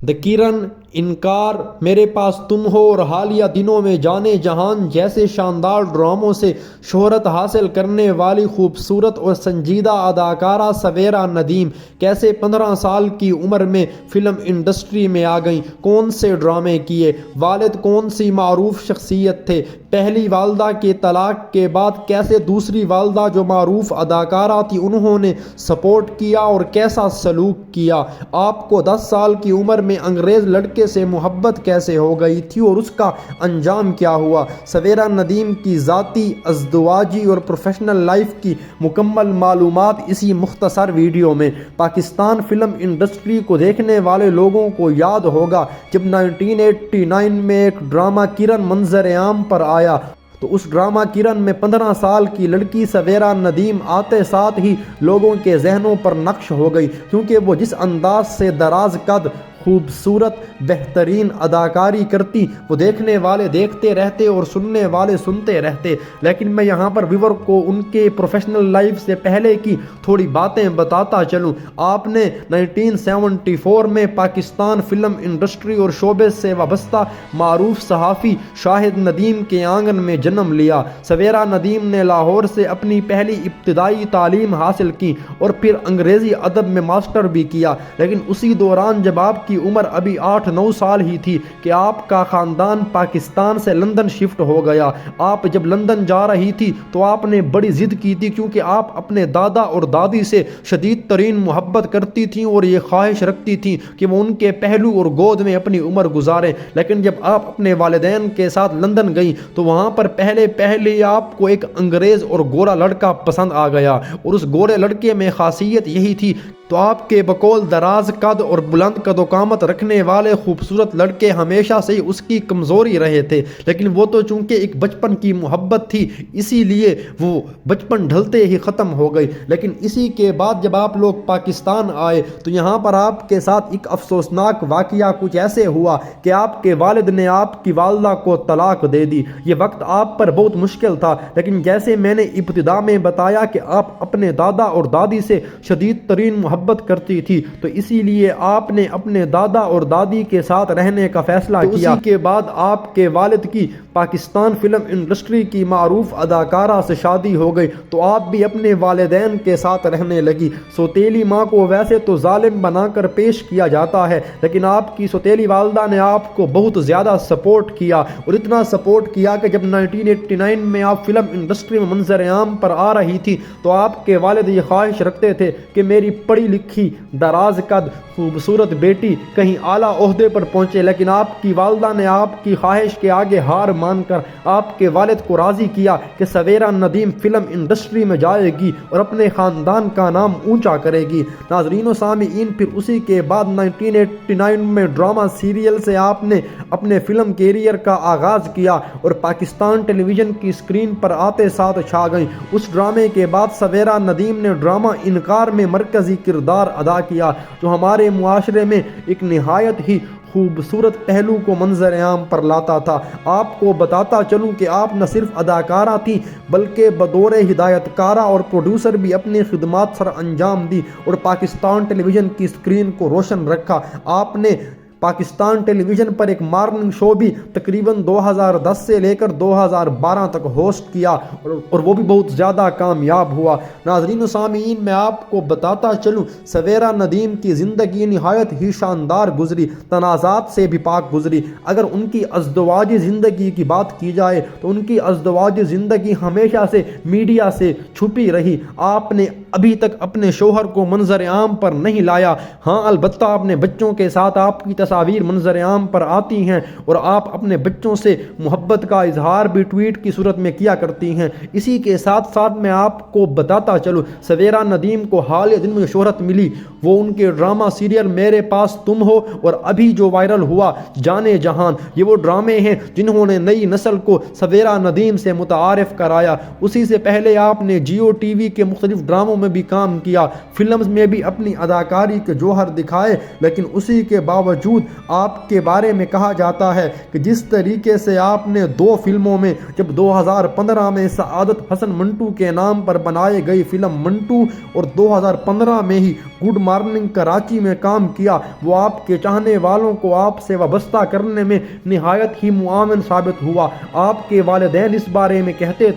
د کرن انکار، میرے پاس تم ہو اور حالیہ دنوں میں جانے جہان جیسے شاندار ڈراموں سے شہرت حاصل کرنے والی خوبصورت اور سنجیدہ اداکارہ سویرا ندیم کیسے 15 سال کی عمر میں فلم انڈسٹری میں آ گئیں، کون سے ڈرامے کیے، والد کون سی معروف شخصیت تھے، پہلی والدہ کے طلاق کے بعد کیسے دوسری والدہ جو معروف اداکارہ تھی انہوں نے سپورٹ کیا اور کیسا سلوک کیا، آپ کو 10 سال کی عمر میں انگریز لڑکے سے محبت کیسے ہو گئی تھی اور اس کا انجام کیا ہوا۔ سویرا ندیم کی ذاتی، ازدواجی اور پروفیشنل لائف کی مکمل معلومات اسی مختصر ویڈیو میں۔ پاکستان فلم انڈسٹری کو دیکھنے والے لوگوں کو یاد ہوگا جب 1989 میں ایک ڈرامہ کرن منظر عام پر آیا تو اس ڈرامہ کرن میں 15 سال کی لڑکی سویرا ندیم آتے ساتھ ہی لوگوں کے ذہنوں پر نقش ہو گئی، کیونکہ وہ جس انداز سے دراز قد، خوبصورت، بہترین اداکاری کرتی وہ دیکھنے والے دیکھتے رہتے اور سننے والے سنتے رہتے۔ لیکن میں یہاں پر ویور کو ان کے پروفیشنل لائف سے پہلے کی تھوڑی باتیں بتاتا چلوں۔ آپ نے 1974 میں پاکستان فلم انڈسٹری اور شعبے سے وابستہ معروف صحافی شاہد ندیم کے آنگن میں جنم لیا۔ سویرا ندیم نے لاہور سے اپنی پہلی ابتدائی تعلیم حاصل کی اور پھر انگریزی ادب میں ماسٹر بھی کیا، لیکن اسی دوران جب آپ کی عمر ابھی 8-9 سال ہی تھی کہ آپ کا خاندان پاکستان سے لندن شفٹ ہو گیا۔ آپ جب لندن جا رہی تھی تو آپ نے بڑی ضد کی تھی، کیونکہ آپ اپنے دادا اور دادی سے شدید ترین محبت کرتی تھیں اور یہ خواہش رکھتی تھیں کہ وہ ان کے پہلو اور گود میں اپنی عمر گزاریں۔ لیکن جب آپ اپنے والدین کے ساتھ لندن گئیں تو وہاں پر پہلے آپ کو ایک انگریز اور گورا لڑکا پسند آ گیا، اور اس گورے لڑکے میں خاصیت یہی تھی تو آپ کے بقول دراز قد اور بلند قد و قامت رکھنے والے خوبصورت لڑکے ہمیشہ سے ہی اس کی کمزوری رہے تھے۔ لیکن وہ تو چونکہ ایک بچپن کی محبت تھی، اسی لیے وہ بچپن ڈھلتے ہی ختم ہو گئی۔ لیکن اسی کے بعد جب آپ لوگ پاکستان آئے تو یہاں پر آپ کے ساتھ ایک افسوسناک واقعہ کچھ ایسے ہوا کہ آپ کے والد نے آپ کی والدہ کو طلاق دے دی۔ یہ وقت آپ پر بہت مشکل تھا، لیکن جیسے میں نے ابتدا میں بتایا کہ آپ اپنے دادا اور دادی سے شدید ترین محبت کرتی تھی، تو اسی لیے آپ نے اپنے دادا اور دادی کے ساتھ رہنے کا فیصلہ کیا۔ اسی کے بعد آپ کے والد کی پاکستان فلم انڈسٹری کی معروف اداکارہ سے شادی ہو گئی تو آپ بھی اپنے والدین کے ساتھ رہنے لگی۔ سوتیلی ماں کو ویسے تو ظالم بنا کر پیش کیا جاتا ہے، لیکن آپ کی سوتیلی والدہ نے آپ کو بہت زیادہ سپورٹ کیا، اور اتنا سپورٹ کیا کہ جب 1989 میں آپ فلم انڈسٹری میں منظر عام پر آ رہی تھی تو آپ کے والد یہ خواہش رکھتے تھے کہ میری پڑھی لکھی، دراز قد، خوبصورت بیٹی کہیں اعلیٰ عہدے پر پہنچے، لیکن آپ کی والدہ نے آپ کی خواہش کے آگے ہار مان کر آپ کے والد کو راضی کیا کہ سویرا ندیم فلم انڈسٹری میں جائے گی اور اپنے خاندان کا نام اونچا کرے گی۔ ناظرین و سامعین، پھر اسی کے بعد 1989 میں ڈرامہ سیریل سے آپ نے اپنے فلم کیریئر کا آغاز کیا اور پاکستان ٹیلی ویژن کی اسکرین پر آتے ساتھ چھا گئیں۔ اس ڈرامے کے بعد سویرا ندیم نے ڈرامہ انکار میں مرکزی کردار ادا کیا، جو ہمارے معاشرے میں ایک نہایت ہی خوبصورت پہلو کو منظر عام پر لاتا تھا۔ آپ کو بتاتا چلوں کہ آپ نہ صرف اداکارہ تھیں بلکہ بطور ہدایت کارہ اور پروڈیوسر بھی اپنی خدمات سر انجام دی اور پاکستان ٹیلی ویژن کی اسکرین کو روشن رکھا۔ آپ نے پاکستان ٹیلی ویژن پر ایک مارننگ شو بھی تقریباً 2010 سے لے کر 2012 تک ہوسٹ کیا اور وہ بھی بہت زیادہ کامیاب ہوا۔ ناظرین و سامعین، میں آپ کو بتاتا چلوں سویرا ندیم کی زندگی نہایت ہی شاندار گزری، تنازعات سے بھی پاک گزری۔ اگر ان کی ازدواجی زندگی کی بات کی جائے تو ان کی ازدواجی زندگی ہمیشہ سے میڈیا سے چھپی رہی۔ آپ نے ابھی تک اپنے شوہر کو منظر عام پر نہیں لایا، ہاں البتہ اپنے بچوں کے ساتھ آپ کی تصاویر منظر عام پر آتی ہیں اور آپ اپنے بچوں سے محبت کا اظہار بھی ٹویٹ کی صورت میں کیا کرتی ہیں۔ اسی کے ساتھ ساتھ میں آپ کو بتاتا چلوں سویرا ندیم کو حالیہ دن میں شہرت ملی، وہ ان کے ڈرامہ سیریل میرے پاس تم ہو اور ابھی جو وائرل ہوا جانے جہان، یہ وہ ڈرامے ہیں جنہوں نے نئی نسل کو سویرا ندیم سے متعارف کرایا۔ اسی سے پہلے آپ نے جیو ٹی وی کے مختلف ڈراموں میں بھی کام کیا، فلمز میں بھی اپنی اداکاری کے جوہر دکھائے، لیکن اسی کے باوجود آپ کے بارے میں کہا جاتا ہے کہ جس طریقے سے آپ نے 2 فلموں میں، جب 2015 میں سعادت حسن منٹو کے نام پر بنائی گئی فلم منٹو اور 2015 میں ہی گڈ مارننگ کراچی میں کام کیا، وہ آپ کے چاہنے والوں کو آپ سے وابستہ کرنے میں نہایت ہی معاون ثابت ہوا۔ آپ کے والدین اس بارے میں کہتے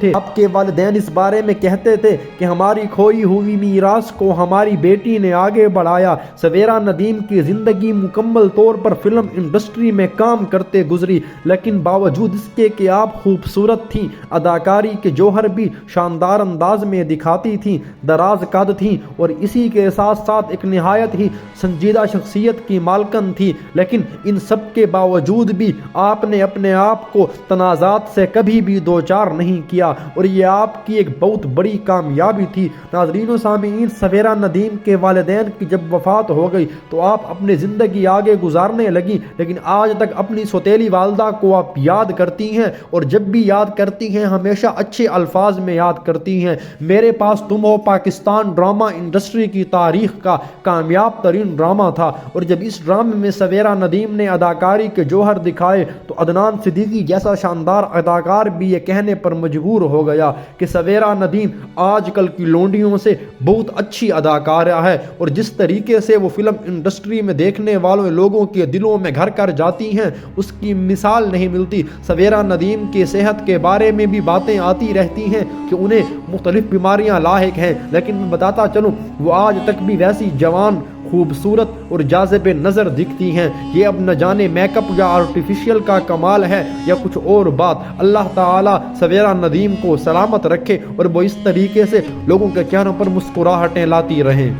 تھے کہ ہماری کھوئی ہوئی میراث کو ہماری بیٹی نے آگے بڑھایا۔ سویرا ندیم کی زندگی مکمل طور پر فلم انڈسٹری میں کام کرتے گزری، لیکن باوجود اس کے کہ آپ خوبصورت تھیں، اداکاری کے جوہر بھی شاندار انداز میں دکھاتی تھیں، دراز قد تھیں اور اسی کے ساتھ ساتھ ایک نہایت ہی سنجیدہ شخصیت کی مالکن تھی، لیکن ان سب کے باوجود بھی آپ نے اپنے آپ کو تنازعات سے کبھی بھی دوچار نہیں کیا، اور یہ آپ کی ایک بہت بڑی کامیابی تھی۔ ناظرین و سامعین، سویرا ندیم کے والدین کی جب وفات ہو گئی تو آپ اپنی زندگی آگے گزارنے لگی، لیکن آج تک اپنی سوتیلی والدہ کو آپ یاد کرتی ہیں، اور جب بھی یاد کرتی ہیں ہمیشہ اچھے الفاظ میں یاد کرتی ہیں۔ میرے پاس تم ہو پاکستان ڈرامہ انڈسٹری کی تاریخ کا کامیاب ترین ڈرامہ تھا، اور جب اس ڈرامے میں سویرا ندیم نے اداکاری کے جوہر دکھائے تو عدنان صدیقی جیسا شاندار اداکار بھی یہ کہنے پر مجبور ہو گیا کہ سویرا ندیم آج کل کی لونڈیوں سے بہت اچھی اداکارہ ہے، اور جس طریقے سے وہ فلم انڈسٹری میں دیکھنے والوں لوگوں کے دلوں میں گھر کر جاتی ہیں اس کی مثال نہیں ملتی۔ سویرا ندیم کی صحت کے بارے میں بھی باتیں آتی رہتی ہیں کہ انہیں مختلف بیماریاں لاحق ہیں، لیکن میں بتاتا چلوں وہ آج تک بھی ویسی جوان، خوبصورت اور جاذب نظر دکھتی ہیں۔ یہ اب نہ جانے میک اپ یا آرٹیفیشیل کا کمال ہے یا کچھ اور بات۔ اللہ تعالیٰ سویرا ندیم کو سلامت رکھے اور وہ اس طریقے سے لوگوں کے چہروں پر مسکراہٹیں لاتی رہیں۔